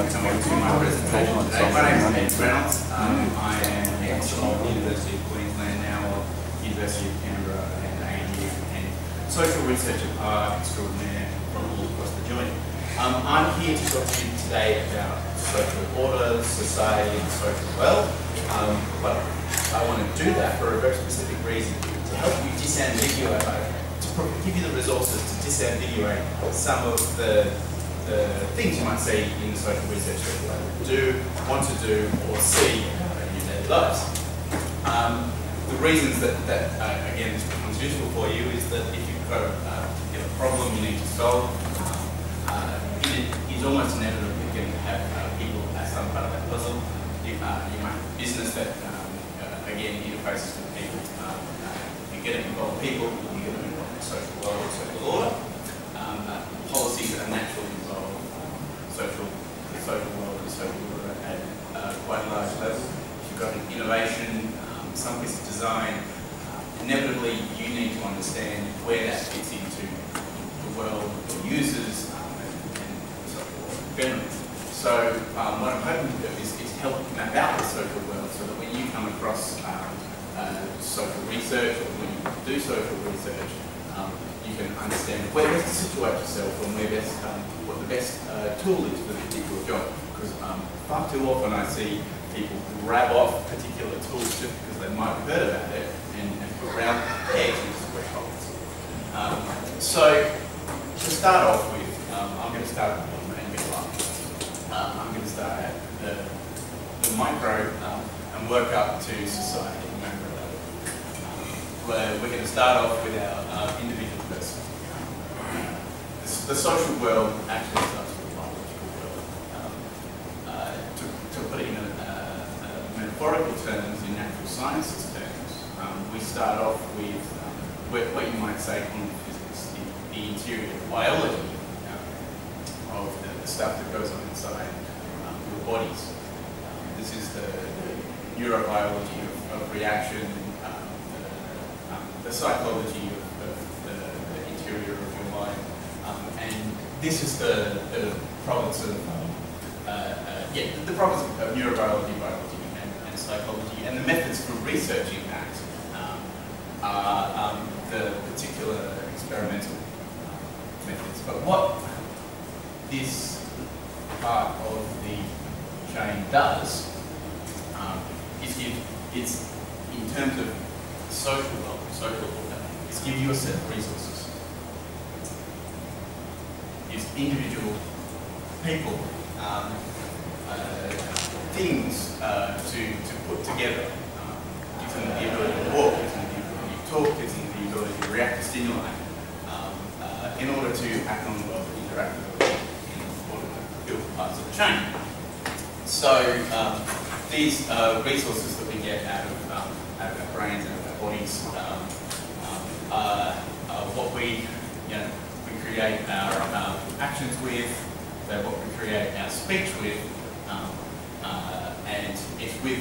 welcome to my presentation today. My name is Reynolds. I am ex-of University of Queensland, now of University of Canberra and ANU, and social researcher extraordinaire from all across the joint. I'm here to talk to you today about social order, society and social well, but I want to do that for a very specific reason, to help you disambiguate, to give you the resources to disambiguate some of the things you might see in the social research that you do, want to do, or see in your daily lives. The reasons that again, this becomes useful for you is that if you've got a particular problem you need to solve, it is almost inevitable you're going to have people as some part of that puzzle. You might have a business that, again, interfaces with people. You get to involve people, you get to involve the social world, social order. Policies are naturally involved the social world and social order at quite a large level. If you've got an innovation, some piece of design, inevitably you need to understand where that fits into the world of users and so forth generally. So what I'm hoping to do is help map out the social world so that when you come across social research or when you do social research, you can understand where best to situate yourself and where best, what the best tool is for the particular job. Because far too often I see people grab off particular tools just because they might have heard about it and put round pegs into square holes. So to start off with, I'm going to start at the main bit line. I'm going to start at the micro and work up to society at the macro level. We're going to start off with our individual person. The social world actually starts with the biological world. To put it in metaphorical terms, in natural sciences terms, we start off with what you might say quantum physics, the interior biology of the stuff that goes on inside your bodies. This is the neurobiology of reaction, the psychology of the interior of your mind, and this is the province of the province of neurobiology, biology, and psychology, and the methods for researching that are the particular experimental methods. But what this part of the chain does is in terms of social world, social order, is give you a set of resources. Gives individual people things to put together. Gives them the ability to walk, gives them the ability to talk, gives them the ability to react to stimuli in order to act on the world, interact with the world, in order to build parts of the chain. So these resources that we get out of our brains and our bodies are what we create our actions with, they're what we create our speech with, and it's with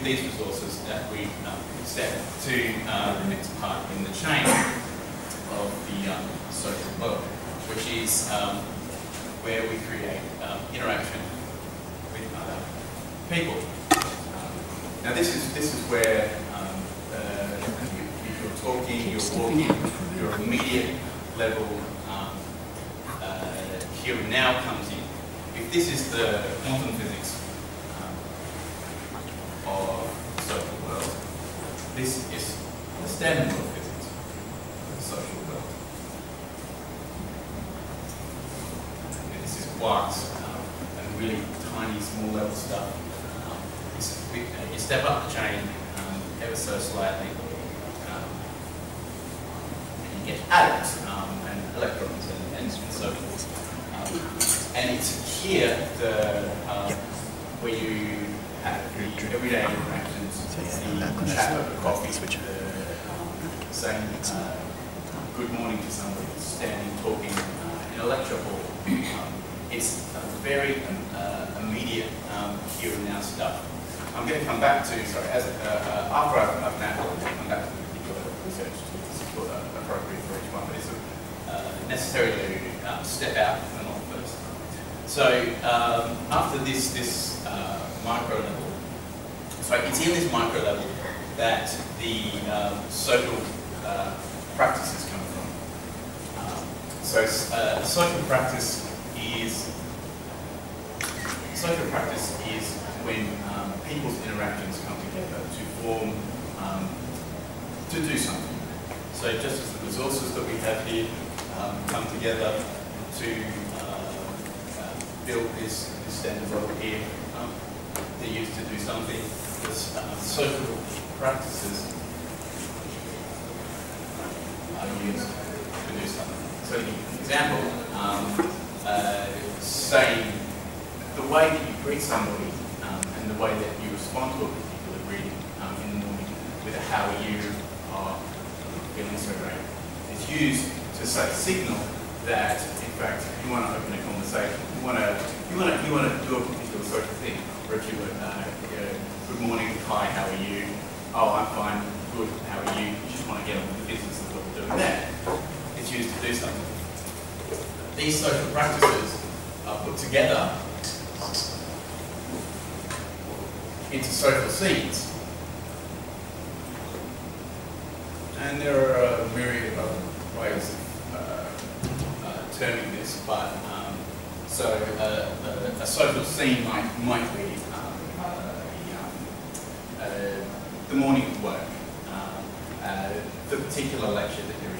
these resources that we step to the next part in the chain of the social world, which is where we create interaction with other people. Now this is where you're talking, you're walking, your immediate level here and now comes in. If this is the quantum physics of the social world, this is the standard law of physics of the social world. And this is quarks and really tiny, small level stuff. You step up the chain ever so slightly, and you get atoms and electrons and so forth. And it's here where you have the everyday interactions, the chat over coffee, saying good morning to somebody, standing, talking in a lecture hall. It's a very immediate here and now stuff. I'm going to come back to, after I've now come back to the particular research to appropriate for each one, but it's necessary to step out from the north first. So after this micro level, so it's in this micro level that the social practices come from. Social practice is when people's interactions come together to form, to do something. So just as the resources that we have here come together to build this standard model here, they're used to do something. The social practices are used to do something. So the example, saying the way that you greet somebody and the way that you respond to a particular greeting in the morning with a how are you, feeling so great, is used to signal that in fact you want to open a conversation, you want to do a particular social thing, or if you were good morning, hi, how are you? Oh, I'm fine, good, how are you? You just want to get on with the business of what we're doing there. It's used to do something. These social practices are put together into social scenes. And there are a myriad of other ways of terming this, but a social scene might be the morning at work, the particular lecture that you're in.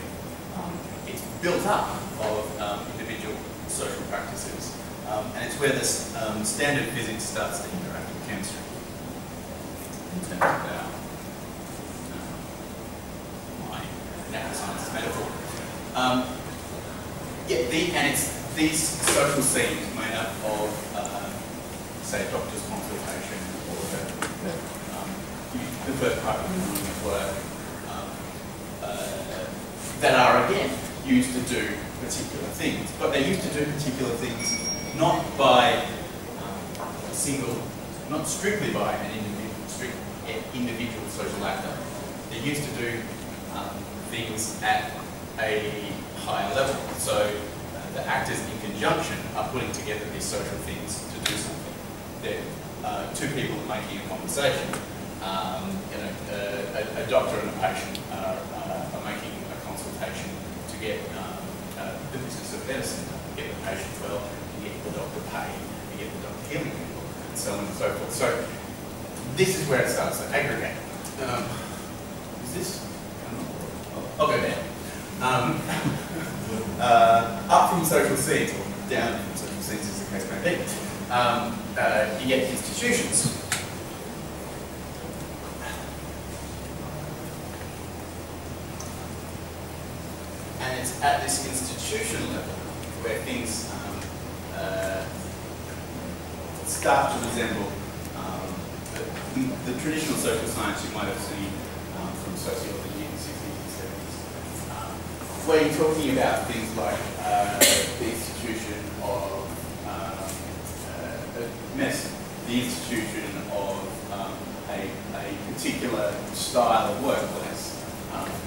It's built up of individual social practices, and it's where this standard physics starts to interact with chemistry in terms of our my natural sciences metaphor. And it's these social scenes made up of, say, a doctor's consultation or the first part of the morning at work, that are again used to do particular things, but they're used to do particular things not by a single, not strictly by an individual social actor. They're used to do things at a higher level. So the actors in conjunction are putting together these social things to do something. They're two people making a conversation. A doctor and a patient are making a consultation to get the business of medicine, to get the patient well, to get the doctor paid, to get the doctor healing people, and so on and so forth. So this is where it starts to aggregate. Is this? I'll go down. Up from social scenes, or down from social scenes as the case may be, you get institutions. And it's at this institution level where things start to resemble the traditional social science you might have seen from sociology in the 60s and 70s, where you're talking about things like the institution of medicine, the institution of a particular style of workplace.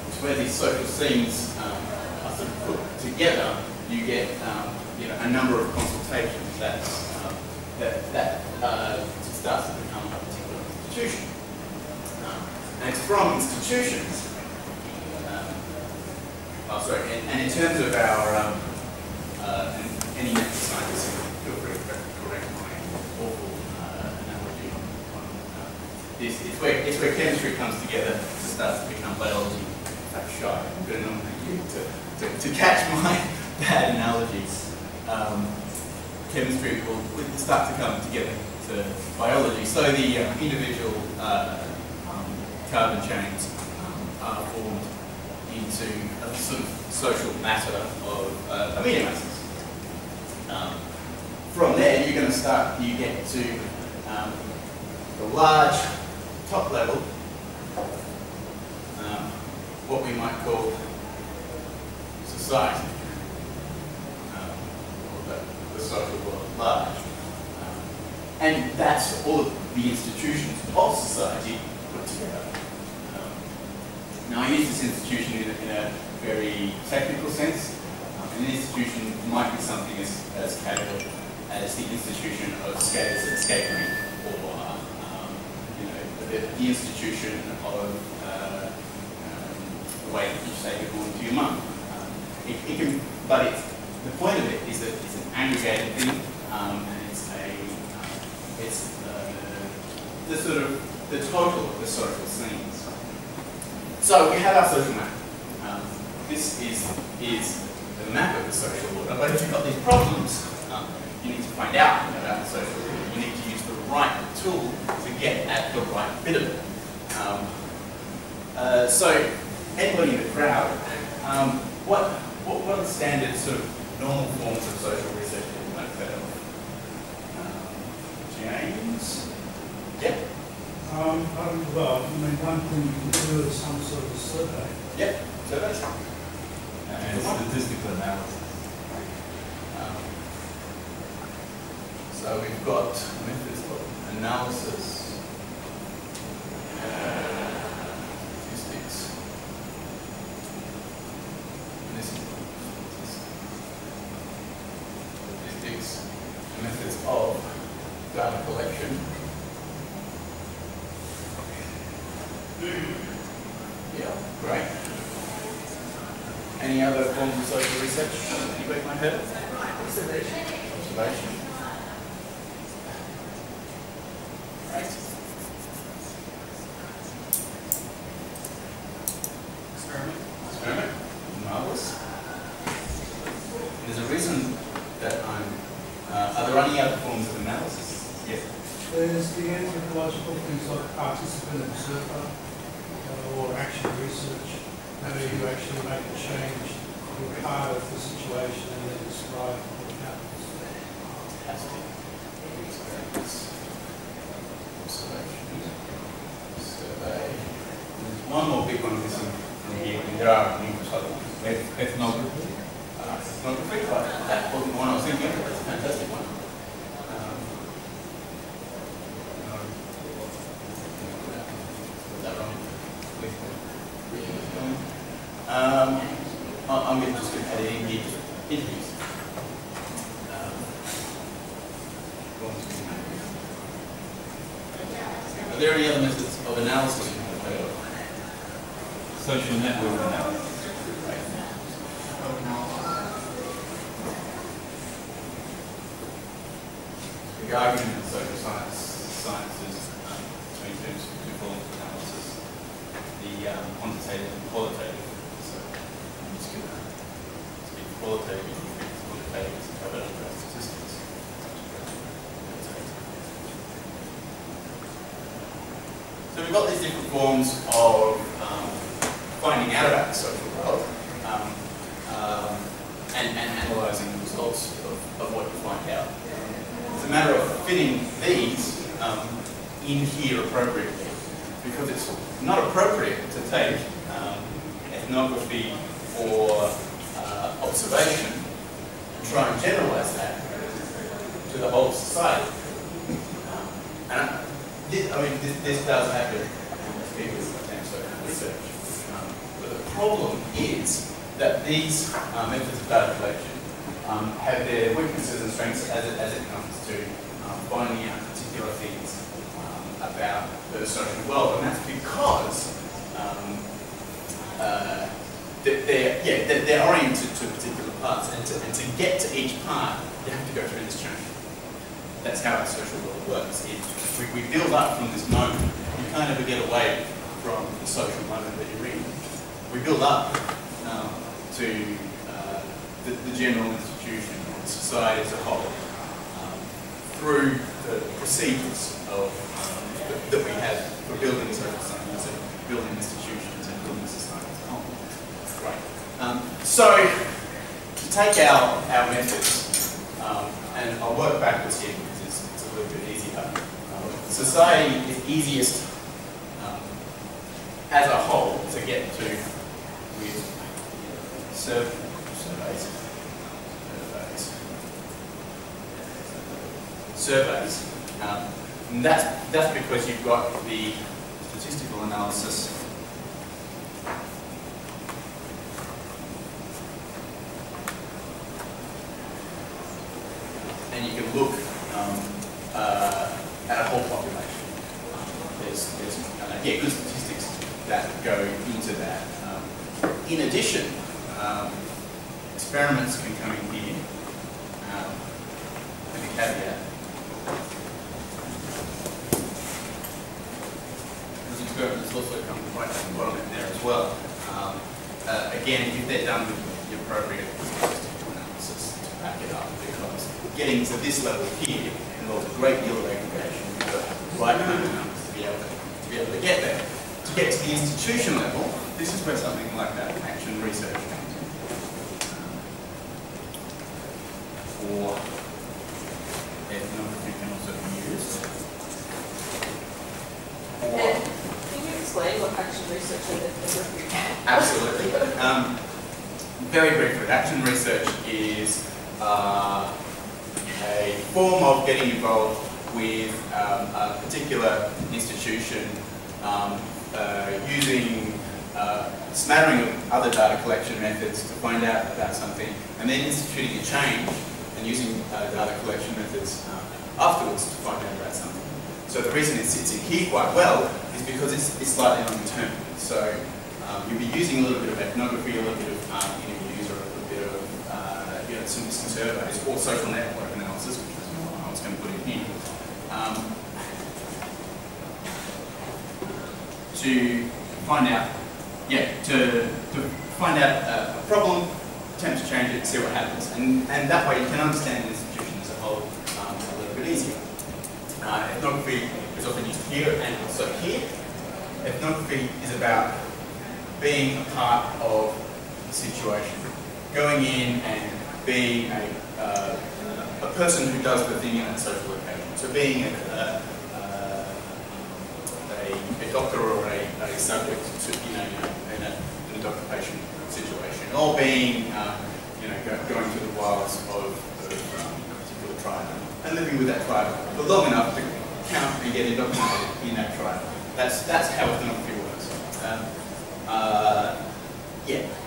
It's where these social scenes are sort of put together. You get a number of consultations that starts to become a particular institution. And it's from institutions. And in terms of our any natural scientists, feel free to correct my awful analogy on this. It's where chemistry comes together to start to become biology. I'm shy. I'm going to nominate you to catch my bad analogies. Chemistry will start to come together to biology. So the individual carbon chains are formed into a sort of social matter of amino acids. From there, you're going to start, you get to the large top level, what we might call society, or the social world at large. And that's all of the institutions of society put together. Now, I use this institution in a very technical sense. An institution might be something as casual as the institution of skaters at a skate rink, or the institution of the way that you say good morning to your mum. But the point of it is that it's an aggregated thing, and it's the sort of the total of the social scenes. So we have our social map. This is the map of the social order. But if you've got these problems, you need to find out about the social order. You need to use the right tool to get at the right bit of it. So anybody in the crowd, what are the standard sort of normal forms of social research that you might have heard of? James? Yep. Well, I mean, one thing you can do is some sort of survey. Yep, surveys. And statistical analysis. So we've got methods of analysis, statistics, and this is statistics, methods of data collection. Yeah, great. Any other forms of social research? Anybody might have heard? Observation. Observation. Right. Experiment. Experiment. Marvelous. There's a reason that I'm. Are there any other forms of analysis? Yes. There's the anthropological things like participant observer or action research. Maybe you actually make a change, you're part of the situation and then describe what happens. Fantastic. Experiments. Observation. Survey. There's one more big one missing from here. There are numerous other ones. Ethnography. Ethnography, but that wasn't the one I was thinking of. That's a fantastic one. I'm just going to add in here interviews. Are there any other methods of analysis you have heard of? Social network analysis. The argument in social sciences between two forms of analysis, the quantitative and qualitative. So I'm just going to speak qualitative and quantitative is covered under our statistics. So we've got these different forms of finding out about the social world and analysing the results of what you find out. It's a matter of fitting these in here appropriately, because it's not appropriate to take ethnography or observation and try and generalise that to the whole society. This does happen with people who attend social research. But the problem is that these methods of data collection have their weaknesses and strengths as it comes to finding out particular things about the social world, and that's because they're oriented to particular parts, and to get to each part, you have to go through this chain. That's how our social world works. We build up from this moment. You can't ever get away from the social moment that you're in. We build up to the general institution, or society as a whole, through the procedures that we have for building social science and building institutions and building society as a whole. Right. So, to take our methods, and I'll work backwards here because it's a little bit easier. Society is easiest as a whole to get to with surveys. And that's because you've got the statistical analysis and you can look at a whole population. There's good statistics that go into that. In addition, experiments can come in here with a caveat. Those experiments also come right at the bottom in there as well. Again, if they're done with the appropriate statistical analysis to back it up, because getting to this level here involves a great deal of aggregation. You've got the right kind of numbers to be able to get there. To get to the institution level, this is where something like that action research comes in. Or ethnography can also be used. Or can you explain what action research and ethnography is? Absolutely. Very briefly, action research is a form of getting involved with a particular institution using a smattering of other data collection methods to find out about something, and then instituting a change and using data collection methods afterwards to find out about something. So the reason it sits in here quite well is because it's slightly undetermined. So you'll be using a little bit of ethnography, a little bit of interviews, or a little bit of some surveys, or social network analysis, which is what I was going to put in here. To find out, to find out a problem, attempt to change it, see what happens, and that way you can understand the institution as a whole a little bit easier. Ethnography is often used here and also here. Ethnography is about being a part of the situation, going in and being a person who does the thing in a social occasion. So being a doctor or a subject to, in a doctor-patient situation, or being going to the wilds of a particular tribe and living with that tribe for long enough to count and get indoctrinated in that tribe. That's how ethnography works.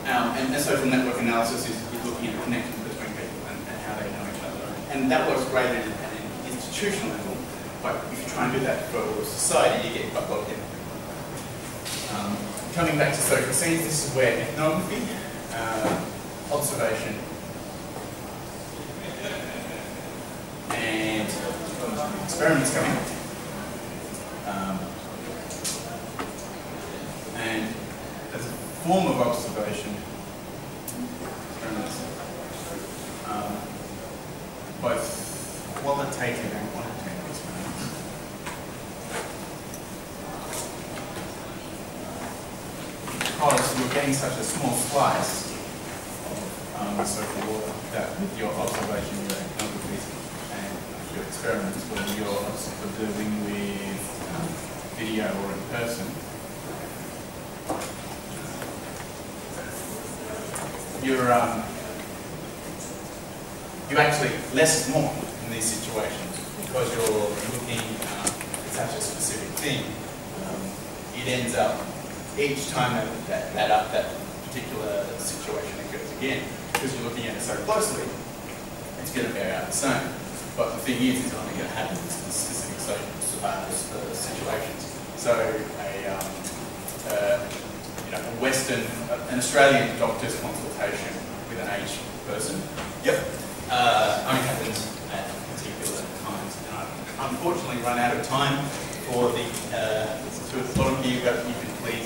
And social network analysis is looking at the connections between people and how they know each other. And that works great at an institutional level, but if you try and do that for society, you get quite locked in. Coming back to social scenes, this is where ethnography, observation, and experiments come in. And as a form of observation, experiments, both qualitative and quantitative experiments. Because you're getting such a small slice of the social order that with your observation, your ethnography, and your experiments, whether you're observing with video or in person, you're actually less is more in these situations because you're looking at such a specific thing. It ends up each time that particular situation occurs again, because you're looking at it so closely, it's going to bear out the same. But the thing is, it's only going to happen in specific situations. So an Australian doctor's consultation with an aged person, only happens at particular times. And I've unfortunately run out of time for the to a lot of you, but you can please